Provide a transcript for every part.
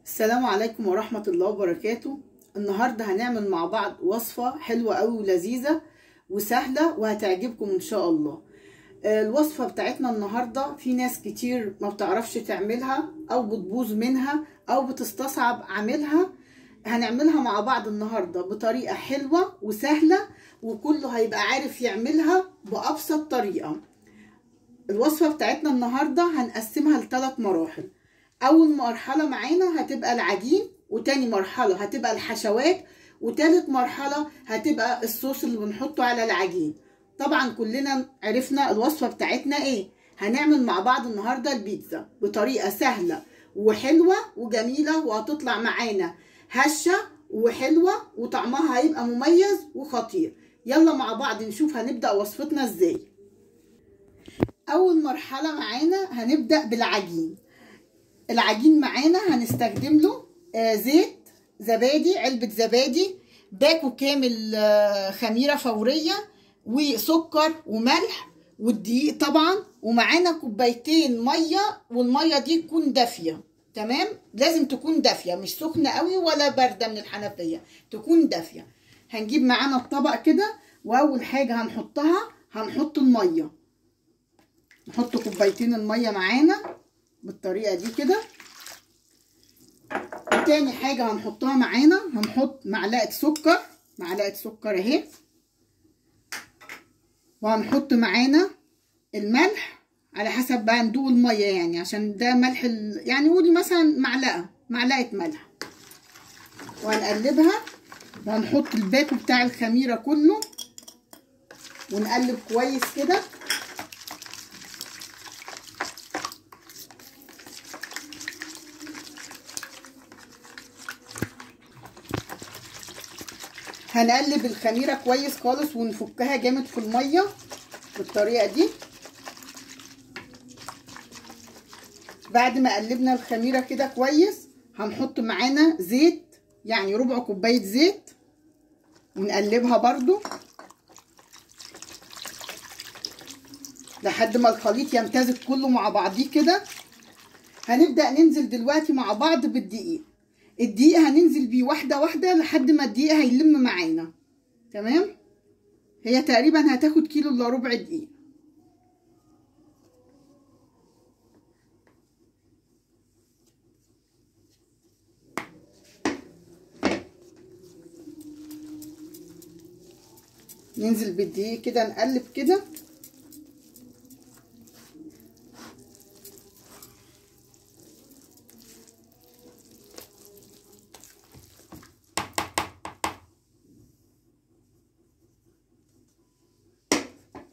السلام عليكم ورحمة الله وبركاته. النهاردة هنعمل مع بعض وصفة حلوة أوي ولذيذة وسهلة وهتعجبكم إن شاء الله. الوصفة بتاعتنا النهاردة في ناس كتير ما بتعرفش تعملها أو بتبوظ منها أو بتستصعب عملها. هنعملها مع بعض النهاردة بطريقة حلوة وسهلة وكله هيبقى عارف يعملها بأبسط طريقة. الوصفة بتاعتنا النهاردة هنقسمها ل3 مراحل. اول مرحله معانا هتبقى العجين، وتاني مرحله هتبقى الحشوات، وتالت مرحله هتبقى الصوص اللي بنحطه على العجين. طبعا كلنا عرفنا الوصفه بتاعتنا ايه. هنعمل مع بعض النهارده البيتزا بطريقه سهله وحلوه وجميله، وهتطلع معانا هشه وحلوه وطعمها هيبقى مميز وخطير. يلا مع بعض نشوف هنبدا وصفتنا ازاي. اول مرحله معانا هنبدا بالعجين. العجين معانا هنستخدم له زيت، زبادي، علبة زبادي، باكو كامل خميرة فورية، وسكر وملح والدقيق طبعا، ومعانا كوبايتين مية، والمية دي تكون دافية. تمام، لازم تكون دافية، مش سخنة قوي ولا باردة من الحنفية، تكون دافية. هنجيب معانا الطبق كده، واول حاجة هنحط المية. نحط كوبايتين المية معانا بالطريقه دي كده. وتاني حاجه هنحطها معانا هنحط معلقه سكر اهي، وهنحط معانا الملح على حسب بقى ندوق الميه، يعني عشان ده ملح يعني قولي مثلا معلقه ملح، وهنقلبها. وهنحط الباكو بتاع الخميره كله ونقلب كويس كده. هنقلب الخميره كويس خالص ونفكها جامد في الميه بالطريقه دي. بعد ما قلبنا الخميره كده كويس هنحط معانا زيت، يعني ربع كوبايه زيت، ونقلبها برضو لحد ما الخليط يمتزج كله مع بعضيه كده. هنبدا ننزل دلوقتي مع بعض بالدقيق. الدقيق هننزل بيه واحده واحده لحد ما الدقيق هيلم معانا. تمام، هي تقريبا هتاخد كيلو الا ربع دقيق. ننزل بالدقيق كده، نقلب كده.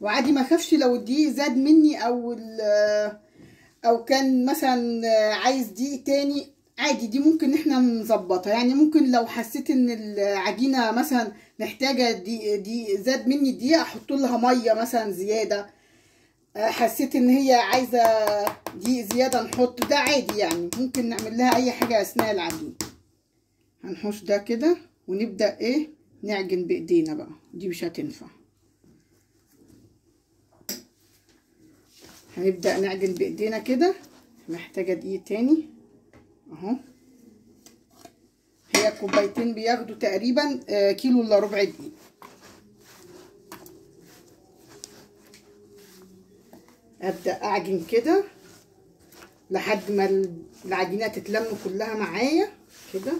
وعادي ما اخافش لو الدقيق زاد مني او كان مثلا عايز دقيق تاني، عادي دي ممكن احنا نظبطها. يعني ممكن لو حسيت ان العجينه مثلا محتاجه دقيق زاد مني الدقيق، احط لها ميه مثلا زياده. حسيت ان هي عايزه دقيق زياده نحط، ده عادي، يعني ممكن نعمل لها اي حاجه اثناء العجين. هنحوش ده كده ونبدا نعجن بايدينا بقى، دي مش هتنفع. هنبدأ نعجن بايدينا كده. محتاجة دقيق تاني اهو. هي كوبايتين بياخدوا تقريبا كيلو الا ربع دقيق. ابدأ اعجن كده لحد ما العجينة تتلم كلها معايا كده.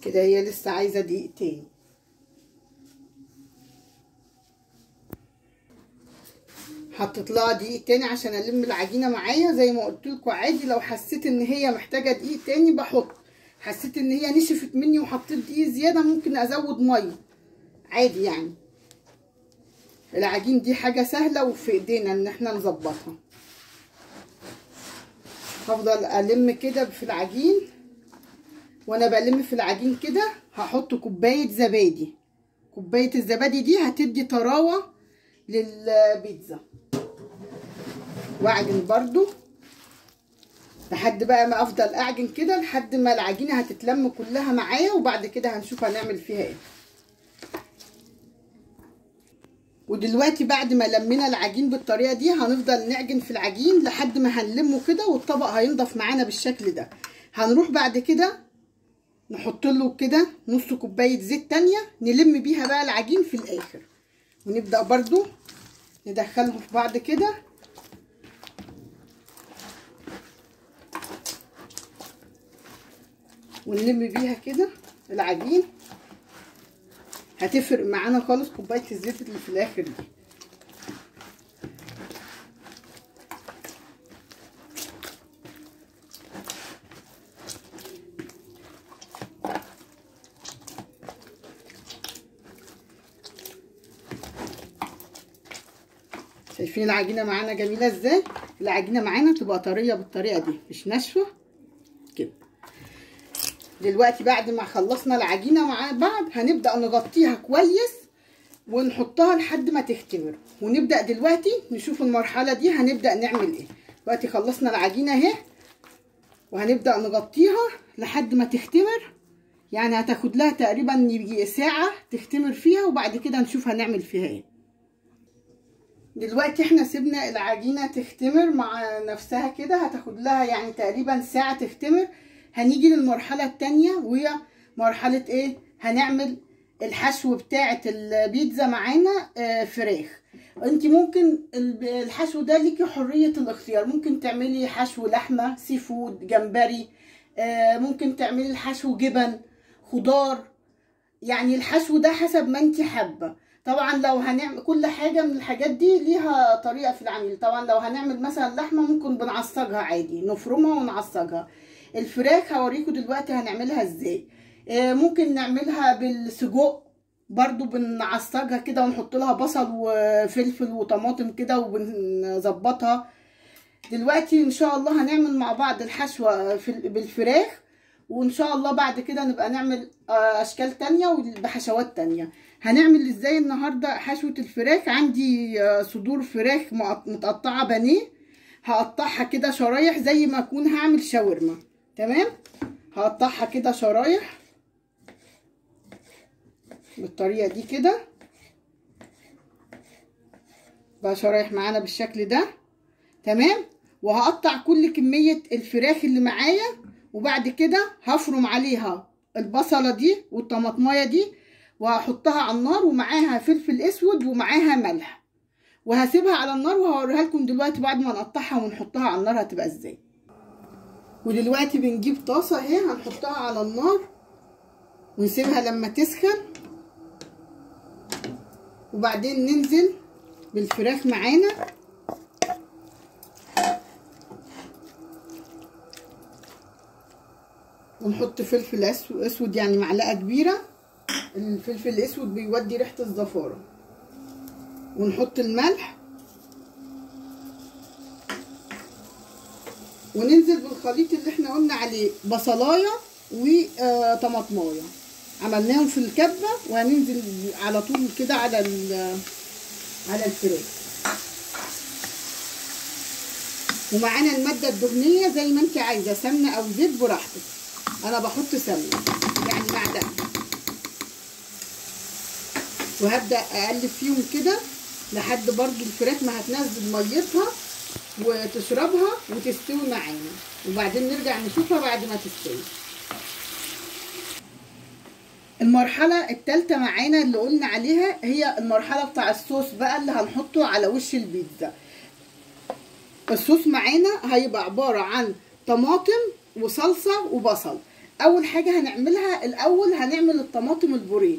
كده هي لسه عايزه دقيق تاني. حطيت لها دقيق تاني عشان الم العجينه معايا. زي ما قلت لكم عادي لو حسيت ان هي محتاجه دقيق تاني بحط. حسيت ان هي نشفت مني وحطيت دقيق زياده ممكن ازود ميه عادي. يعني العجين دي حاجه سهله وفي ايدينا ان احنا نظبطها. هفضل الم كده في العجين. وانا بلم في العجين كده هحط كوبايه زبادي. كوبايه الزبادي دي هتدي طراوه للبيتزا. واعجن برضو لحد بقى ما افضل اعجن كده لحد ما العجينه هتتلم كلها معايا، وبعد كده هنشوف هنعمل فيها ايه. ودلوقتي بعد ما لمينا العجين بالطريقه دي هنفضل نعجن في العجين لحد ما هنلمه كده والطبق هينضف معانا بالشكل ده. هنروح بعد كده نحط له كده نص كوبايه زيت تانية نلم بيها بقى العجين في الاخر، ونبدا برضو ندخلهم في بعض كده ونلم بيها كده العجين. هتفرق معانا خالص كوبايه الزيت اللي في الاخر دي. شايفين العجينه معانا جميله ازاي؟ العجينه معانا تبقى طريه بالطريقه دي مش ناشفه كده. دلوقتي بعد ما خلصنا العجينه مع بعض هنبدا نغطيها كويس ونحطها لحد ما تختمر، ونبدا دلوقتي نشوف المرحله دي هنبدا نعمل ايه. دلوقتي خلصنا العجينه اهي وهنبدا نغطيها لحد ما تختمر، يعني هتاخد لها تقريبا يجي ساعه تختمر فيها، وبعد كده نشوف هنعمل فيها ايه. دلوقتي احنا سيبنا العجينه تختمر مع نفسها كده، هتاخد لها يعني تقريبا ساعه تختمر. هنيجي للمرحله التانية وهي مرحله ايه؟ هنعمل الحشو بتاعه البيتزا معانا فراخ. انت ممكن الحشو ده ليكي حريه الاختيار، ممكن تعملي حشو لحمه، سي فود، جمبري، ممكن تعملي الحشو جبن، خضار، يعني الحشو ده حسب ما انت حابه. طبعا لو هنعمل كل حاجه من الحاجات دي ليها طريقه في العمل. طبعا لو هنعمل مثلا لحمه ممكن بنعصجها عادي، نفرمها ونعصجها. الفراخ هوريكم دلوقتي هنعملها ازاي. ممكن نعملها بالسجق برضو، بنعصجها كده ونحط لها بصل وفلفل وطماطم كده وبنظبطها. دلوقتي ان شاء الله هنعمل مع بعض الحشوه بالفراخ، وان شاء الله بعد كده نبقى نعمل اشكال تانية وبحشوات تانية. هنعمل ازاي النهاردة حشوة الفراخ؟ عندي صدور فراخ متقطعة بانيه، هقطعها كده شرايح زي ما اكون هعمل شاورما. تمام، هقطعها كده شرايح بالطريقة دي كده، بقى شرايح معانا بالشكل ده. تمام، وهقطع كل كمية الفراخ اللي معايا، وبعد كده هفرم عليها البصلة دي والطماطمايه دي وهحطها على النار، ومعاها فلفل اسود ومعاها ملح، وهسيبها على النار وهوريها لكم دلوقتي بعد ما نقطعها ونحطها على النار هتبقى ازاي. ودلوقتي بنجيب طاسه اهي هنحطها على النار ونسيبها لما تسخن، وبعدين ننزل بالفراخ معانا ونحط فلفل اسود يعني معلقه كبيره. الفلفل الاسود بيودي ريحه الزفاره. ونحط الملح وننزل بالخليط اللي احنا قلنا عليه، بصلايه وطماطمايه عملناهم في الكبه، وهننزل على طول كده على الفراخ. ومعانا الماده الدهنيه زي ما انت عايزه، سمنه او زيت براحتك. انا بحط سمنه يعني معلقه، وهبدا اقلب فيهم كده لحد برضو الفراخ ما هتنزل ميتها وتشربها وتستوي معانا، وبعدين نرجع نشوفها بعد ما تستوي. المرحله الثالثه معانا اللي قلنا عليها هي المرحله بتاع الصوص بقى اللي هنحطه على وش البيتزا. الصوص معانا هيبقى عباره عن طماطم وصلصه وبصل. اول حاجه هنعملها الاول هنعمل الطماطم البوريه.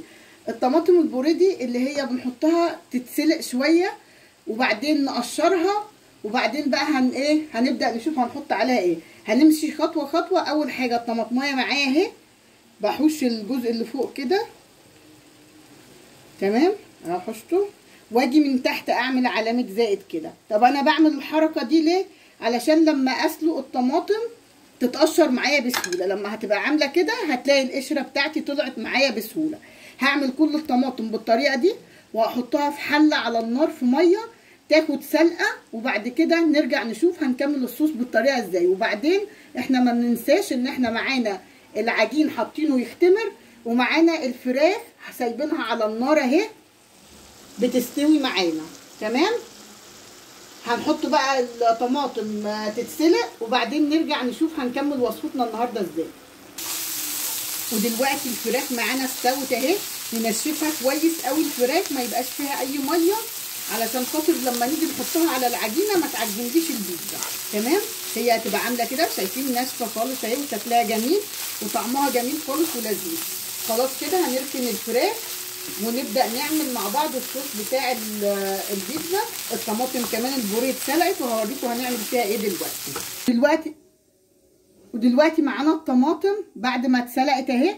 الطماطم البوريه دي اللي هي بنحطها تتسلق شويه وبعدين نقشرها، وبعدين بقى هنبدا نشوف هنحط عليها ايه. هنمشي خطوه خطوه. اول حاجه الطماطمايه معايا اهي، بحوش الجزء اللي فوق كده. تمام، هحشته واجي من تحت اعمل علامه زائد كده. طب انا بعمل الحركه دي ليه؟ علشان لما اسلق الطماطم تتقشر معايا بسهوله. لما هتبقى عامله كده هتلاقي القشره بتاعتي طلعت معايا بسهوله. هعمل كل الطماطم بالطريقه دي وهحطها في حله على النار في ميه تاخد سلقه، وبعد كده نرجع نشوف هنكمل الصوص بالطريقه ازاي. وبعدين احنا ما ننساش ان احنا معانا العجين حاطينه يختمر، ومعانا الفراخ سايبينها على النار اهي بتستوي معانا. تمام. هنحط بقى الطماطم تتسلق، وبعدين نرجع نشوف هنكمل وصفتنا النهارده ازاي. ودلوقتي الفراخ معانا استوت اهي. ننشفها كويس قوي الفراخ، ما يبقاش فيها اي ميه، علشان خاطر لما نيجي نحطها على العجينه ما تعجنليش البيتزا. تمام. هي هتبقى عامله كده، شايفين ناشفه خالص اهي، وشكلها جميل وطعمها جميل خالص ولذيذ. خلاص كده هنركن الفراخ ونبدا نعمل مع بعض الصوص بتاع البيتزا. الطماطم كمان البوريه اتسلقت، وهوريكم هنعمل فيها ايه دلوقتي معانا الطماطم بعد ما اتسلقت اهي،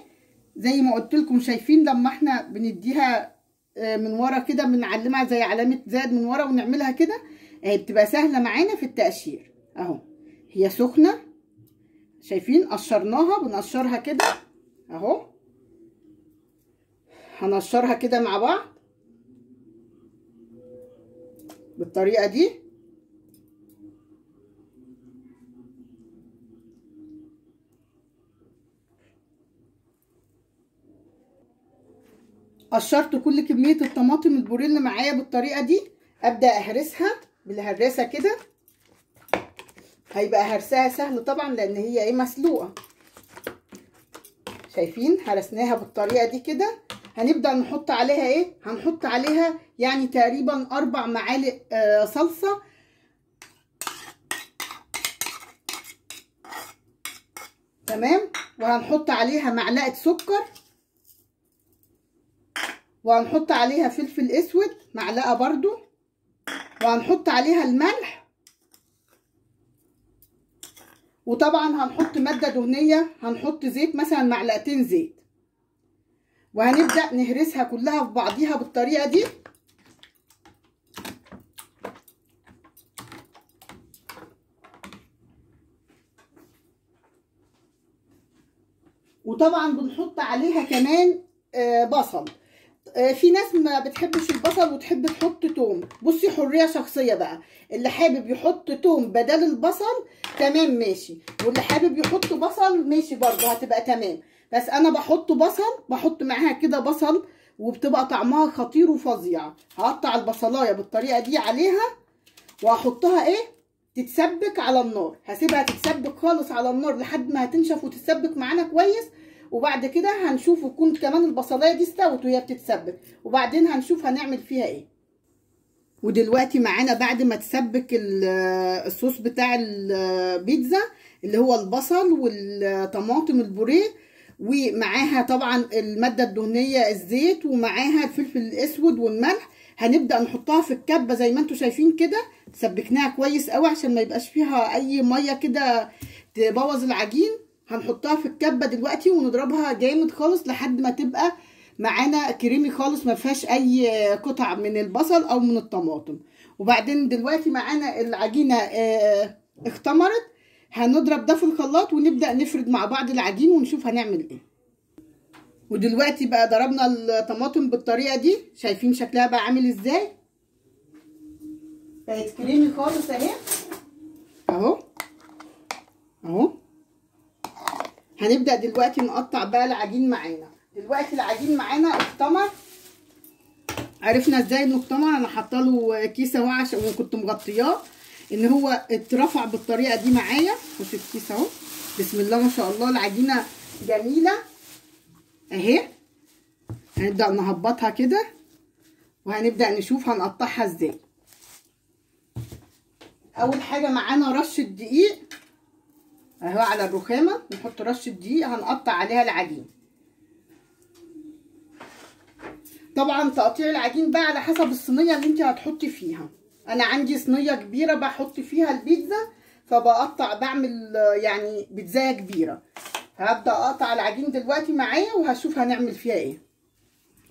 زي ما قلت لكم. شايفين لما احنا بنديها من ورا كده، بنعلمها زي علامه زائد من ورا ونعملها كده اهي، بتبقى سهله معانا في التقشير اهو. هي سخنه، شايفين قشرناها، بنقشرها كده اهو. هنقشرها كده مع بعض بالطريقه دي. قشرت كل كميه الطماطم البوريه اللي معايا بالطريقه دي. ابدا اهرسها بالهراسه كده. هيبقى هرسها سهل طبعا لان هي ايه مسلوقه. شايفين هرسناها بالطريقه دي كده. هنبدا نحط عليها ايه، هنحط عليها يعني تقريبا 4 معالق صلصه. تمام. وهنحط عليها معلقه سكر، وهنحط عليها فلفل اسود معلقه برضو، وهنحط عليها الملح، وطبعا هنحط ماده دهنيه، هنحط زيت مثلا معلقتين زيت. وهنبدا نهرسها كلها في بعضيها بالطريقه دي. وطبعا بنحط عليها كمان بصل. في ناس ما بتحبش البصل وتحب تحط توم. بصي حريه شخصيه بقى، اللي حابب يحط توم بدل البصل تمام ماشي، واللي حابب يحط بصل ماشي برضه هتبقى تمام. بس انا بحط بصل، بحط معاها كده بصل، وبتبقى طعمها خطير وفظيع. هقطع البصلايه بالطريقه دي عليها، وهحطها ايه تتسبك على النار. هسيبها تتسبك خالص على النار لحد ما هتنشف وتتسبك معانا كويس. وبعد كده هنشوف يكون كمان البصلايه دي استوت وهي بتتسبك، وبعدين هنشوف هنعمل فيها ايه. ودلوقتي معانا بعد ما تسبك الصوص بتاع البيتزا اللي هو البصل والطماطم البوريه، ومعاها طبعا الماده الدهنيه الزيت، ومعاها الفلفل الاسود والملح. هنبدا نحطها في الكبه زي ما انتم شايفين كده. سبكناها كويس قوي عشان ما يبقاش فيها اي ميه كده تبوظ العجين. هنحطها في الكبه دلوقتي ونضربها جامد خالص لحد ما تبقى معانا كريمي خالص، ما فيهاش اي قطع من البصل او من الطماطم. وبعدين دلوقتي معانا العجينه اختمرت. هنضرب ده في الخلاط ونبدا نفرد مع بعض العجين ونشوف هنعمل ايه. ودلوقتي بقى ضربنا الطماطم بالطريقه دي، شايفين شكلها بقى عامل ازاي. بقت كريمي خالص اهي اهو اهو. هنبدا دلوقتي نقطع بقى العجين معانا. دلوقتي العجين معانا اختمر. عرفنا ازاي انه اختمر؟ انا حاطه له كيسه اهو عشان كنت مغطياه ان هو اترفع بالطريقه دي معايا. بصوا الكيسه اهو، بسم الله ما شاء الله العجينه جميله اهي. هنبدا نهبطها كده وهنبدا نشوف هنقطعها ازاي. اول حاجه معانا رشه دقيق اهو على الرخامه، نحط رشه دقيق هنقطع عليها العجين. طبعا تقطيع العجين بقى على حسب الصينيه اللي انت هتحطي فيها. انا عندي صينيه كبيره بحط فيها البيتزا، فبقطع بعمل يعني بيتزايه كبيره. هبدا اقطع العجين دلوقتي معايا وهشوف هنعمل فيها ايه.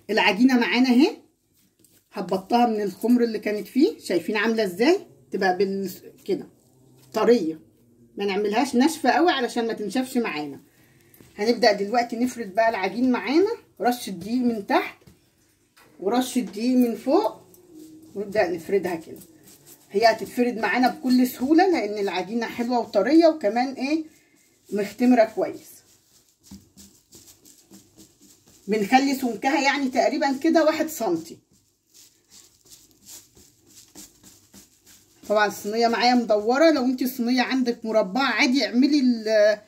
العجينه معانا اهي، هبطها من الخمر اللي كانت فيه. شايفين عامله ازاي؟ تبقى كده طريه، ما نعملهاش ناشفه قوي علشان ما تنشفش معانا. هنبدا دلوقتي نفرد بقى العجين معانا، رشه دقيق من تحت ورشه دقيق من فوق، ونبدا نفردها كده. هي هتتفرد معانا بكل سهوله لان العجينه حلوه وطريه وكمان ايه مختمره كويس. بنخلي سمكها يعني تقريبا كده 1 سنتي. طبعا الصينيه معايا مدوره، لو انت الصينيه عندك مربعه عادي اعملي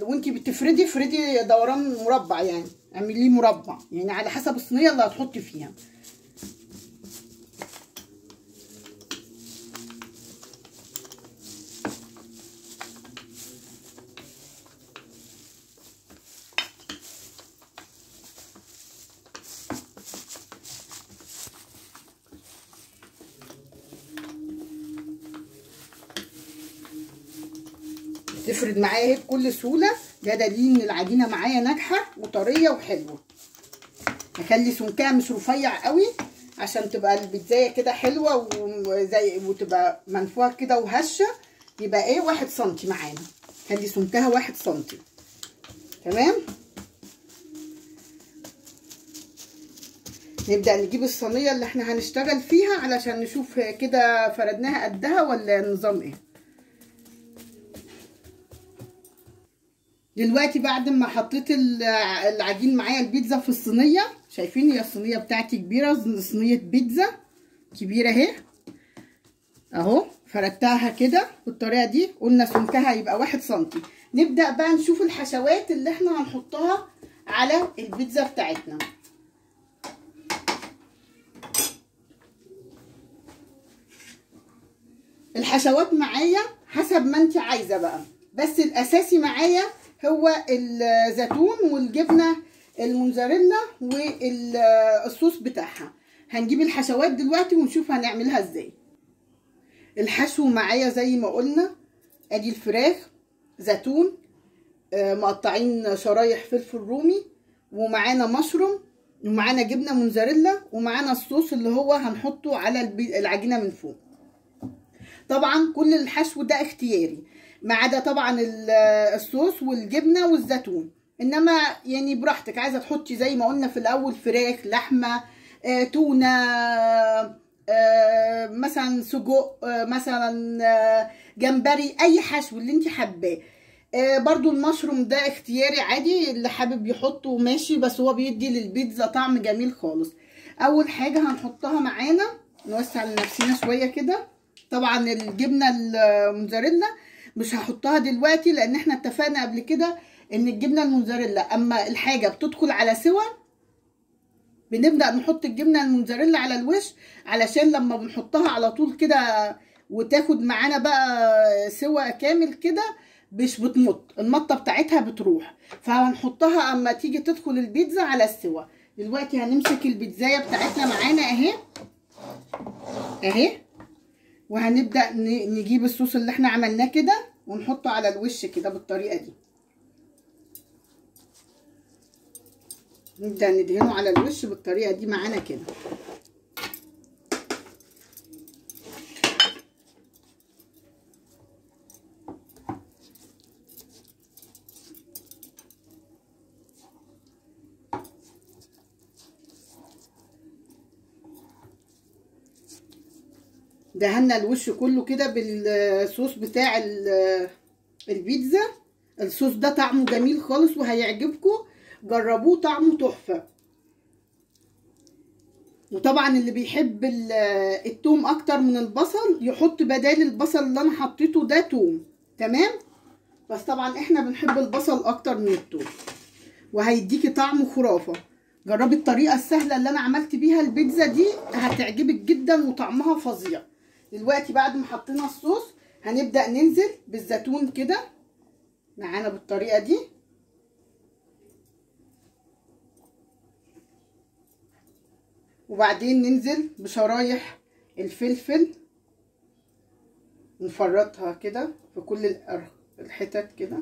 وانتي بتفردي افردي دوران مربع، يعني اعمليه مربع يعني على حسب الصينيه اللي هتحطي فيها. تفرد معايا اهي بكل سهوله، ده دليل ان العجينه معايا ناجحه وطريه وحلوه. هخلي سمكها مش رفيع قوي عشان تبقى البيتزايه كده حلوه وتبقى منفوخه كده وهشه، يبقى ايه 1 سنتي معانا. خلي سمكها 1 سنتي. تمام. نبدا نجيب الصينيه اللي احنا هنشتغل فيها علشان نشوف كده فردناها قدها ولا النظام ايه. دلوقتي بعد ما حطيت العجين معايا البيتزا في الصينيه، شايفين هي الصينيه بتاعتي كبيره، صينيه بيتزا كبيره اهي اهو. فردتها كده بالطريقه دي، قلنا سمكها يبقى 1 سنتي. نبدا بقى نشوف الحشوات اللي احنا هنحطها على البيتزا بتاعتنا. الحشوات معايا حسب ما انت عايزه بقى، بس الاساسي معايا هو الزيتون والجبنه الموزاريلا والصوص بتاعها. هنجيب الحشوات دلوقتي ونشوف هنعملها ازاي. الحشو معايا زي ما قلنا، ادي الفراخ، زيتون مقطعين شرايح فلفل رومي، ومعانا مشروم، ومعانا جبنه موزاريلا، ومعانا الصوص اللي هو هنحطه على العجينه من فوق. طبعا كل الحشو ده اختياري ما عدا طبعا الصوص والجبنه والزيتون، انما يعني براحتك، عايزه تحطي زي ما قلنا في الاول فراخ، لحمه، تونه، مثلا سجق، مثلا جمبري، اي حشو اللي انت حباه. برضو المشروم ده اختياري عادي، اللي حابب يحطه ماشي، بس هو بيدي للبيتزا طعم جميل خالص. اول حاجه هنحطها معانا، نوسع لنفسنا شويه كده. طبعا الجبنه الموزاريلا مش هحطها دلوقتي لان احنا اتفقنا قبل كده ان الجبنه الموزاريلا اما الحاجه بتدخل على سوا بنبدا نحط الجبنه الموزاريلا على الوش، علشان لما بنحطها على طول كده وتاخد معانا بقى سوا كامل كده مش بتمط، المطه بتاعتها بتروح، فهنحطها اما تيجي تدخل البيتزا على السوا. دلوقتي هنمسك البيتزايه بتاعتنا معانا اهي اهي، وهنبدأ نجيب الصوص اللي احنا عملناه كده ونحطه على الوش كده بالطريقة دي. نبدأ ندهنه على الوش بالطريقة دي معانا كده. دهنا الوش كله كده بالصوص بتاع البيتزا. الصوص ده طعمه جميل خالص وهيعجبكم، جربوه طعمه تحفة. وطبعا اللي بيحب التوم اكتر من البصل يحط بدال البصل اللي انا حطيته ده توم. تمام، بس طبعا احنا بنحب البصل اكتر من التوم، وهيديكي طعم خرافة. جربي الطريقة السهلة اللي انا عملت بيها البيتزا دي، هتعجبك جدا وطعمها فظيع. دلوقتي بعد ما حطينا الصوص هنبدأ ننزل بالزيتون كده معانا بالطريقة دي، وبعدين ننزل بشرايح الفلفل نفرطها كده في كل الحتت كده،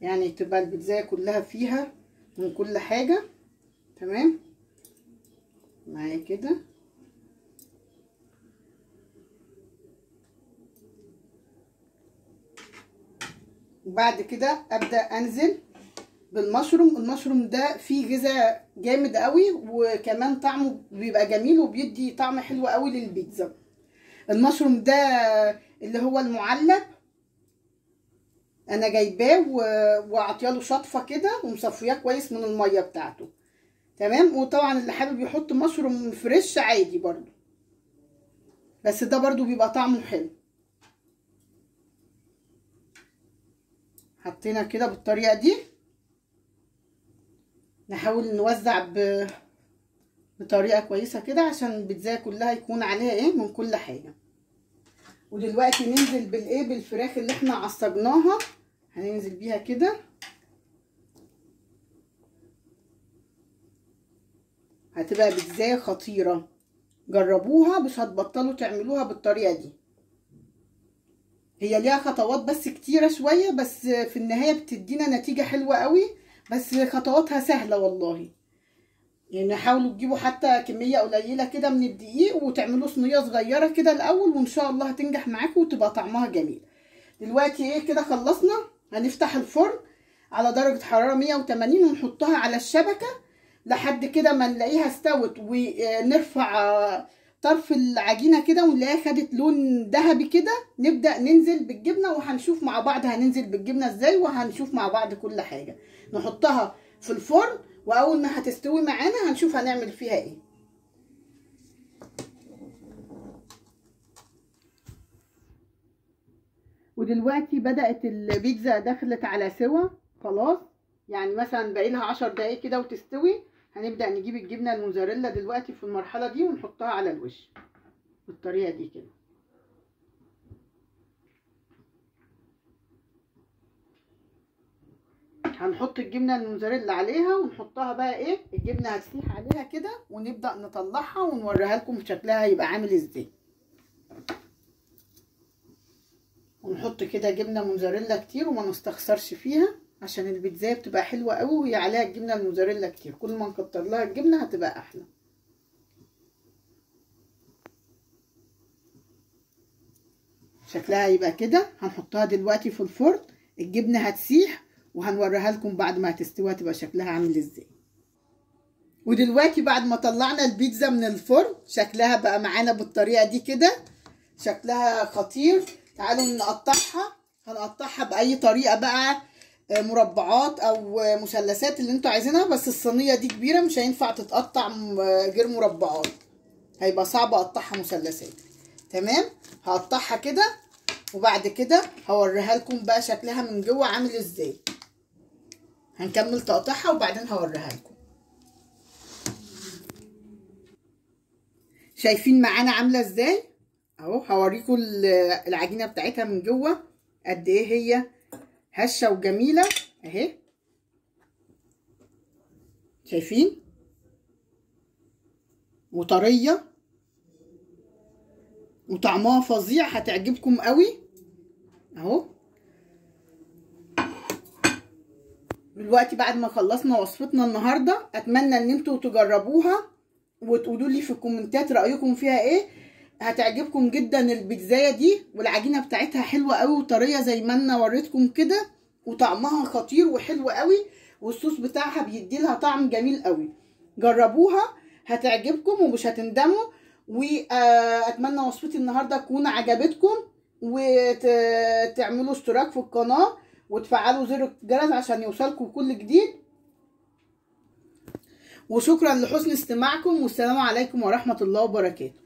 يعني تبقى البيتزا كلها فيها من كل حاجة. تمام معايا كده. وبعد كده ابدا انزل بالمشروم. المشروم ده فيه غذاء جامد قوي، وكمان طعمه بيبقى جميل وبيدي طعم حلو قوي للبيتزا. المشروم ده اللي هو المعلب انا جايباه وعطياله شطفه كده ومصفياه كويس من الميه بتاعته. تمام. وطبعا اللي حابب يحط مشروم فريش عادي برضو، بس ده برضو بيبقى طعمه حلو. حطينا كده بالطريقه دي. نحاول نوزع بطريقه كويسه كده عشان البيتزا كلها يكون عليها ايه من كل حاجه. ودلوقتي ننزل بالايه بالفراخ اللي احنا عصجناها، هننزل بيها كده. هتبقى بيتزا خطيره، جربوها مش هتبطلوا تعملوها بالطريقه دي. هي ليها خطوات بس كتيره شويه، بس في النهايه بتدينا نتيجه حلوه قوي، بس خطواتها سهله والله. يعني حاولوا تجيبوا حتى كميه قليله كده من الدقيق وتعملوا صينيه صغيره كده الاول، وان شاء الله هتنجح معاكم وتبقى طعمها جميل. دلوقتي ايه كده خلصنا. هنفتح الفرن على درجه حراره 180 ونحطها على الشبكه لحد كده ما نلاقيها استوت، ونرفع طرف العجينه كده ونلاقيها خدت لون ذهبي كده. نبدا ننزل بالجبنه، وهنشوف مع بعض هننزل بالجبنه ازاي، وهنشوف مع بعض كل حاجه. نحطها في الفرن، واول ما هتستوي معانا هنشوف هنعمل فيها ايه. ودلوقتي بدات البيتزا دخلت على سوا خلاص، يعني مثلا باقي لها 10 دقايق كده وتستوي. هنبدا نجيب الجبنه الموزاريلا دلوقتي في المرحله دي ونحطها على الوش بالطريقه دي كده. هنحط الجبنه الموزاريلا عليها ونحطها بقى ايه، الجبنه هتسيح عليها كده، ونبدا نطلعها ونوريها لكم شكلها هيبقى عامل ازاي. ونحط كده جبنه موزاريلا كتير وما نستخسرش فيها، عشان البيتزا بتبقى حلوه قوي وهي عليها الجبنه الموزاريلا كتير. كل ما نكتر لها الجبنه هتبقى احلى. شكلها يبقى كده. هنحطها دلوقتي في الفرن، الجبنه هتسيح وهنوريها لكم بعد ما تستوي هتبقى شكلها عامل ازاي. ودلوقتي بعد ما طلعنا البيتزا من الفرن شكلها بقى معانا بالطريقه دي كده، شكلها خطير. تعالوا نقطعها. هنقطعها باي طريقه بقى، مربعات او مثلثات اللي انتوا عايزينها، بس الصينيه دي كبيره مش هينفع تتقطع غير مربعات، هيبقى صعب اقطعها مثلثات. تمام. هقطعها كده وبعد كده هوريها لكم بقى شكلها من جوه عامل ازاي. هنكمل تقطيعها وبعدين هوريها لكم. شايفين معانا عامله ازاي اهو. هوريكم العجينه بتاعتها من جوه قد ايه هي هشه وجميله اهي. شايفين وطريه وطعمها فظيع، هتعجبكم قوي اهو. دلوقتي بعد ما خلصنا وصفتنا النهارده، اتمنى ان انتوا تجربوها وتقولوا لي في الكومنتات رايكم فيها ايه. هتعجبكم جدا البيتزايه دي، والعجينه بتاعتها حلوه قوي وطريه زي ما انا وريتكم كده، وطعمها خطير وحلو قوي، والصوص بتاعها بيدي لها طعم جميل قوي. جربوها هتعجبكم ومش هتندموا. واتمنى وصفتي النهارده تكون عجبتكم، وتعملوا اشتراك في القناه وتفعلوا زر الجرس عشان يوصلكم كل جديد. وشكرا لحسن استماعكم، والسلام عليكم ورحمه الله وبركاته.